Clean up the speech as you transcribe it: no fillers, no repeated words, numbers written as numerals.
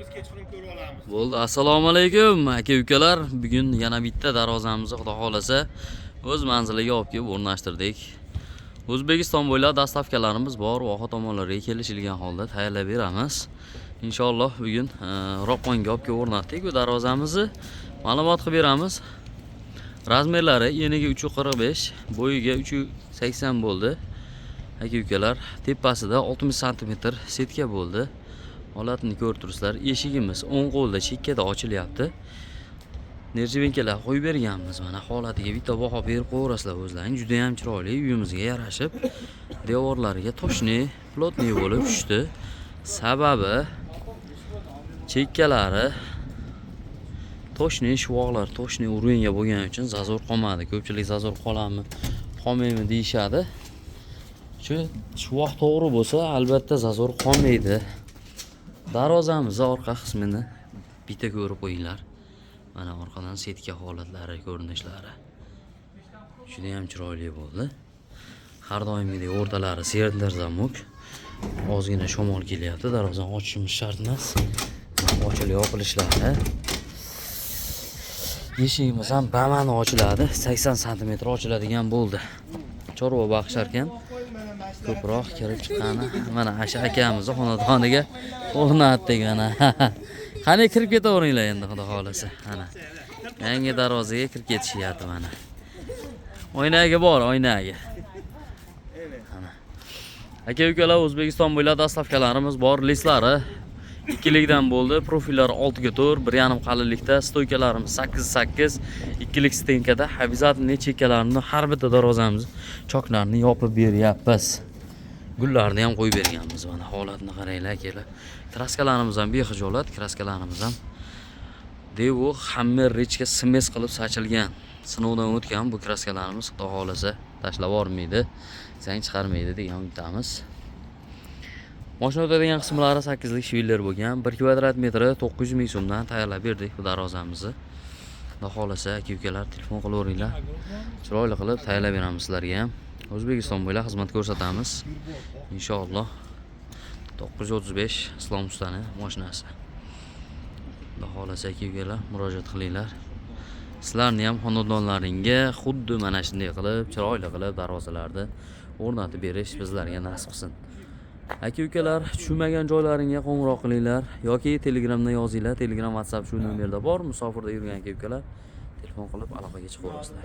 biz kechqurun ko'rib olamiz. Bo'ldi, assalomu alaykum aka-ukalar. Bugun yana bitta darvozamizni Xudo xolasa o'z manziliga olib kelib o'rnashtirdik. O'zbekiston bo'ylab dastavkalarimiz bor, voha tomonlarga kelishilgan holda tayyorlab beramiz. Inshaalloh bugun Roqqonga olib kelib o'rnatdik bu darvozamizni. Ma'lumot qilib beramiz. Razmerlari eniga 345, bo'yiga 380 bo'ldi. Aka-ukalar, tepasida 60 sm setka bo'ldi. Holatini ko'rib turibsizlar. Eshigimiz o'ng qo'lda chekkada ochilyapti. Nerjivenkalar qo'yib berganmiz. Mana holatiga bitta baho berib qo'yasizlar o'zlaring. Juda ham chiroyli, uyimizga yarashib, devorlariga toshni, plotniy bo'lib tushdi. Sababi chekkalari toshni, shuvoqlar toshni uringa bo'lgani uchun zazor qolmadi. Ko'pchilik zazor qoladimi, qolmaymi deyshadi. Shuvoq to'g'ri bo'lsa, albatta zazor qolmaydi. Darvozamizni orqa qismini bitta ko'rib qo'yinglar. Mana orqadan setka holatlari, ko'rinishlari juda ham chiroyli bo'ldi. Har doimgidek o'rtalari serdar zamok. Ozgina shamol kelyapti, darvozani ochishimiz shart emas. Ochilib yopilishlari. Eshigimiz ham bamani ochiladi, 80 sm ochiladigan bo'ldi. Chorva baxshar ekan. Ko'proq kirib chiqqani mana Asha akamizni xonadoniga o'rnatdik ana. Qani kirib ketaveringlar endi Xudo xolasa. Ana. Yangi darvozaga kirib ketishyapti mana. Oynaga bor, oynaga. Ana. Aka-ukalar, O'zbekiston bo'ylab dastavkalarimiz bor, lislari ikkilikdan bo'ldi. Profillari 6 ga 4, 1,5 qalinlikda, stoykalarimiz 8-8, ikkilik stenkada. Обязательно chekkalarini har bitta darvozamiz choklarini yopib beryapmiz. Gullarni ham qo'yib berganmiz. Mana holatni qaranglar akalar. Kraskalarimiz ham bexijolat, kraskalarimiz ham Devo Hammer Richga smes qilib sachilgan. Sinovdan o'tgan bu kraskalarimiz Xudo xolasa tashlab yormaydi, zang chiqarmaydi degan umidamiz. Mashina o'tadigan qismlari 8 lik shvillar bo'lgan. 1 kvadrat metri 900 ming so'mdan tayyorlab berdik bu darvozamizni. Xudo xolasa aka-ukalar telefon qilaveringlar. Chiroyli qilib tayyorlab beramiz sizlarga ham. O'zbekiston bo'ylab xizmat ko'rsatamiz. Inshaalloh 935 Islom ustani mashinasi. Xudo xolasa aka-ukalar murojaat qilinglar. Sizlarni ham xonadonlaringga xuddi mana shunday qilib, chiroyli qilib darvozalarni o'rnatib berish bizlarga nasib qilsin. Aka-ukalar, tushunmagan joylaringga qo'ng'iroq qilinglar yoki Telegramdan yozinglar. Telegram, WhatsApp shu nomerda bor. Musofirda yurgan aka-ukalar telefon qilib aloqaga chiqaverasizlar.